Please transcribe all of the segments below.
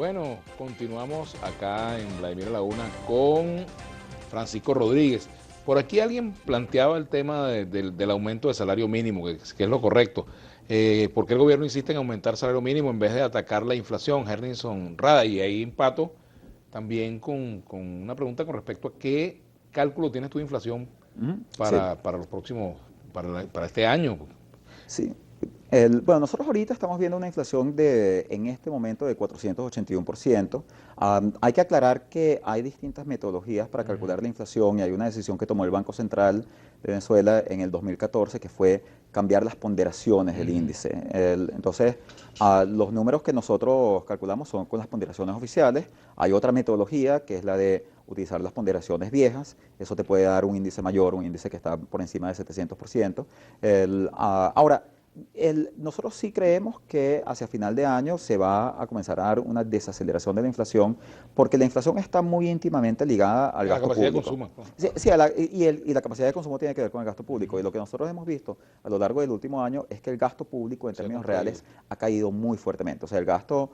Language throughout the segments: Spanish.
Bueno, continuamos acá en Vladimir Laguna con Francisco Rodríguez. Por aquí alguien planteaba el tema del aumento de salario mínimo, que es lo correcto. ¿Por qué el gobierno insiste en aumentar salario mínimo en vez de atacar la inflación? Hernison Rada, y ahí empato también con una pregunta con respecto a qué cálculo tienes tú de inflación Sí, para los próximos, para este año. sí. Bueno, nosotros ahorita estamos viendo una inflación en este momento de 481%. Hay que aclarar que hay distintas metodologías para calcular la inflación y hay una decisión que tomó el Banco Central de Venezuela en el 2014 que fue cambiar las ponderaciones del índice. Entonces, los números que nosotros calculamos son con las ponderaciones oficiales. Hay otra metodología que es la de utilizar las ponderaciones viejas. Eso te puede dar un índice mayor, un índice que está por encima de 700%. Ahora, nosotros sí creemos que hacia final de año se va a comenzar a dar una desaceleración de la inflación, porque la inflación está muy íntimamente ligada al La gasto capacidad de público. consumo. Sí, sí, y la capacidad de consumo tiene que ver con el gasto público. Y lo que nosotros hemos visto a lo largo del último año es que el gasto público en Se ha términos contraído. reales ha caído muy fuertemente. O sea, el gasto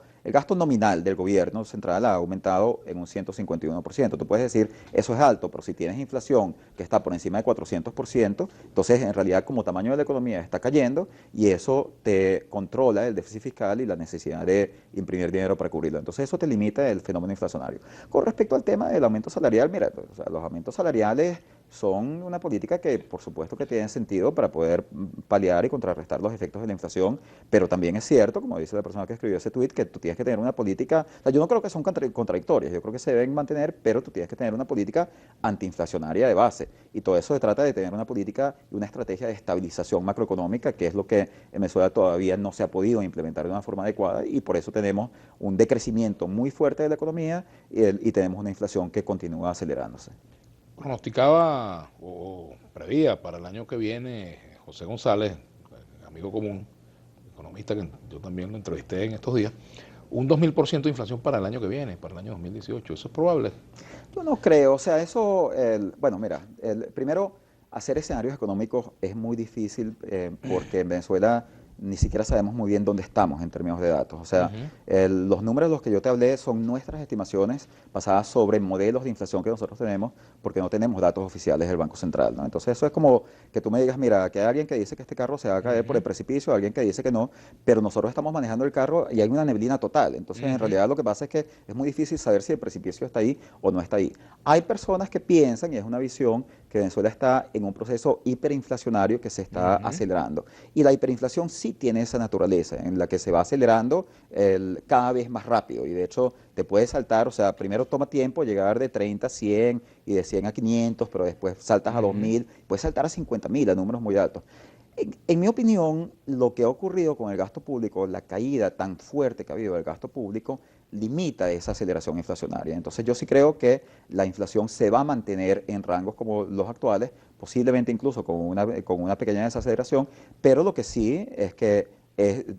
nominal del gobierno central ha aumentado en un 151%. Tú puedes decir, eso es alto, pero si tienes inflación que está por encima de 400%, entonces en realidad como tamaño de la economía está cayendo y eso te controla el déficit fiscal y la necesidad de imprimir dinero para cubrirlo. Entonces eso te limita el fenómeno inflacionario. Con respecto al tema del aumento salarial, mira, pues, o sea, los aumentos salariales son una política que por supuesto que tiene sentido para poder paliar y contrarrestar los efectos de la inflación, pero también es cierto, como dice la persona que escribió ese tuit, que tú tienes que tener una política, o sea, yo no creo que son contradictorias, yo creo que se deben mantener, pero tú tienes que tener una política antiinflacionaria de base. Y todo eso se trata de tener una política y una estrategia de estabilización macroeconómica, que es lo que en Venezuela todavía no se ha podido implementar de una forma adecuada y por eso tenemos un decrecimiento muy fuerte de la economía y tenemos una inflación que continúa acelerándose. Pronosticaba o prevía para el año que viene José González, amigo común, economista que yo también lo entrevisté en estos días, un 2000% de inflación para el año que viene, para el año 2018. ¿Eso es probable? Yo no creo, o sea, eso, bueno, mira, primero, hacer escenarios económicos es muy difícil porque en Venezuela ni siquiera sabemos muy bien dónde estamos en términos de datos. O sea, los números de los que yo te hablé son nuestras estimaciones basadas sobre modelos de inflación que nosotros tenemos porque no tenemos datos oficiales del Banco Central, ¿no? Entonces eso es como que tú me digas, mira, que hay alguien que dice que este carro se va a caer por el precipicio, alguien que dice que no, pero nosotros estamos manejando el carro y hay una neblina total. Entonces en realidad lo que pasa es que es muy difícil saber si el precipicio está ahí o no está ahí. Hay personas que piensan, y es una visión, que Venezuela está en un proceso hiperinflacionario que se está acelerando. Y la hiperinflación sí tiene esa naturaleza, en la que se va acelerando cada vez más rápido. Y de hecho, te puede saltar, o sea, primero toma tiempo llegar de 30 a 100 y de 100 a 500, pero después saltas a 2000, puedes saltar a 50.000, a números muy altos. En mi opinión, lo que ha ocurrido con el gasto público, la caída tan fuerte que ha habido del gasto público, limita esa aceleración inflacionaria. Entonces yo sí creo que la inflación se va a mantener en rangos como los actuales, posiblemente incluso con una pequeña desaceleración, pero lo que sí es que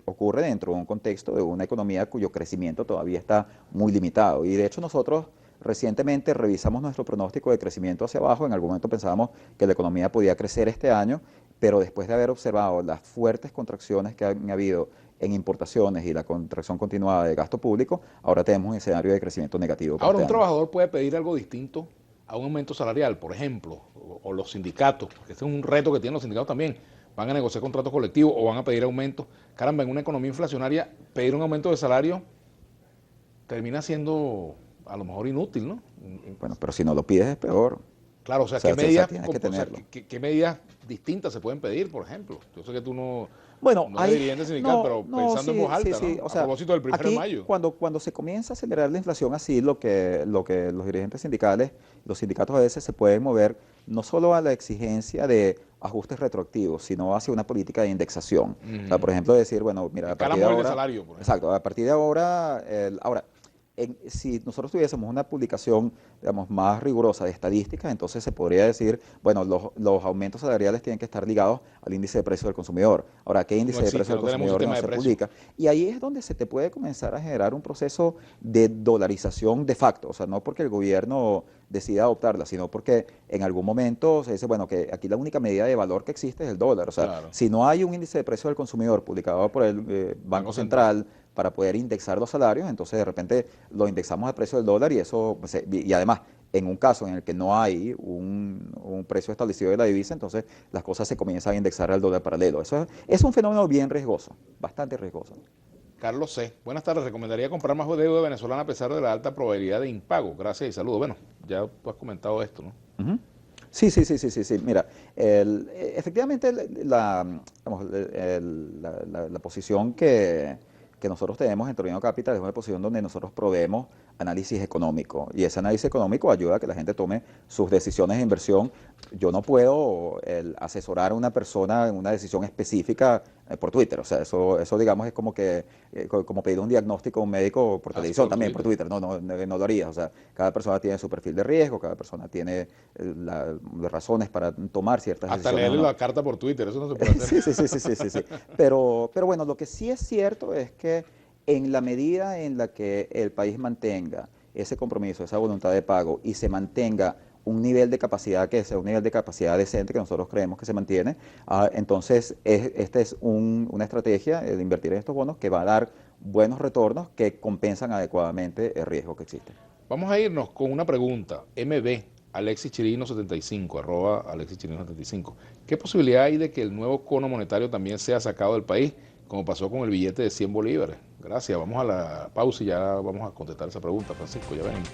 ocurre dentro de un contexto de una economía cuyo crecimiento todavía está muy limitado. Y de hecho nosotros recientemente revisamos nuestro pronóstico de crecimiento hacia abajo. En algún momento pensábamos que la economía podía crecer este año, pero después de haber observado las fuertes contracciones que han habido en importaciones y la contracción continuada de gasto público, ahora tenemos un escenario de crecimiento negativo para Ahora, este un año. trabajador puede pedir algo distinto a un aumento salarial, por ejemplo, o los sindicatos, porque este es un reto que tienen los sindicatos también. Van a negociar contratos colectivos o van a pedir aumentos. Caramba, en una economía inflacionaria, pedir un aumento de salario termina siendo a lo mejor inútil, ¿no? Bueno, pero si no lo pides es peor. Claro, o O sea, sea, tienes que o sea, tenerlo. ¿qué medidas distintas se pueden pedir, por ejemplo? Yo sé que tú Bueno, no eres dirigente sindical, no, pero no, pensando en voz sí, sí, alta, sí. ¿no? O A sea, propósito del 1 de mayo. aquí cuando se comienza a acelerar la inflación así, lo que los dirigentes sindicales, los sindicatos a veces se pueden mover no solo a la exigencia de ajustes retroactivos, sino hacia una política de indexación. O sea, por ejemplo, decir, bueno, mira, a Escala partir de móvil de ahora, salario, por ejemplo. exacto, a partir de ahora, si nosotros tuviésemos una publicación, digamos, más rigurosa de estadísticas, entonces se podría decir, bueno, los aumentos salariales tienen que estar ligados al índice de precios del consumidor. Ahora, ¿qué No índice de existe, precios del no tenemos un consumidor no sistema de se precios. publica? Y ahí es donde se te puede comenzar a generar un proceso de dolarización de facto, o sea, no porque el gobierno decida adoptarla, sino porque en algún momento se dice, bueno, que aquí la única medida de valor que existe es el dólar. O sea, Claro. si no hay un índice de precios del consumidor publicado por el Banco Banco Central. Central para poder indexar los salarios, entonces de repente lo indexamos al precio del dólar y eso, pues, y además, en un caso en el que no hay un precio establecido de la divisa, entonces las cosas se comienzan a indexar al dólar paralelo. Eso es un fenómeno bien riesgoso, bastante riesgoso. Carlos C. Buenas tardes. ¿Recomendaría comprar más deuda venezolana a pesar de la alta probabilidad de impago? Gracias y saludos. Bueno, ya tú has comentado esto, ¿no? Ujú. Sí, sí, sí, sí, sí, sí. Mira, efectivamente vamos, la posición que nosotros tenemos en Torino Capital es una posición donde nosotros proveemos análisis económico y ese análisis económico ayuda a que la gente tome sus decisiones de inversión. Yo no puedo asesorar a una persona en una decisión específica por Twitter, o sea, eso digamos es como que como pedir un diagnóstico a un médico por televisión Por también, por Twitter. Twitter, no lo haría, o sea, cada persona tiene su perfil de riesgo, cada persona tiene las razones para tomar ciertas Hasta decisiones o leerle no. la carta por Twitter, eso no se puede hacer. Sí, sí, sí, sí, sí, sí, sí. Pero bueno, lo que sí es cierto es que en la medida en la que el país mantenga ese compromiso, esa voluntad de pago y se mantenga un nivel de capacidad que sea un nivel de capacidad decente que nosotros creemos que se mantiene, entonces esta es una estrategia de invertir en estos bonos que va a dar buenos retornos que compensan adecuadamente el riesgo que existe. Vamos a irnos con una pregunta. MB, Alexis Chirino 75, arroba Alexis Chirino 75. ¿Qué posibilidad hay de que el nuevo cono monetario también sea sacado del país, como pasó con el billete de 100 bolívares? Gracias, vamos a la pausa y ya vamos a contestar esa pregunta, Francisco, ya venimos.